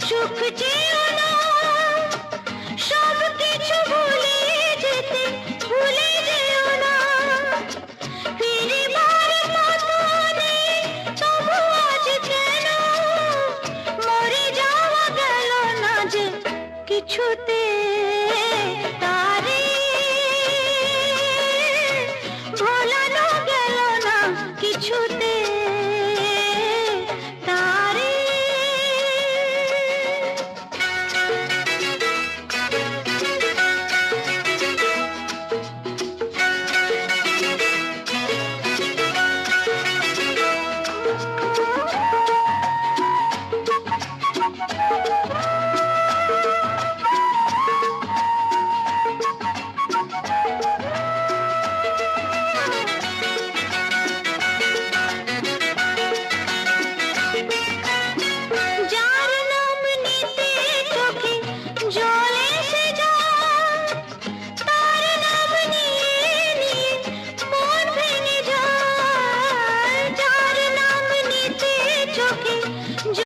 সুখ চেয়েও না, সব কিছু ভুলে যেতে, ভুলে যেও না। ফিরিবার মতো নেই, তবু আজ কেন মরে যাওয়া গেল না যে কিছুতে।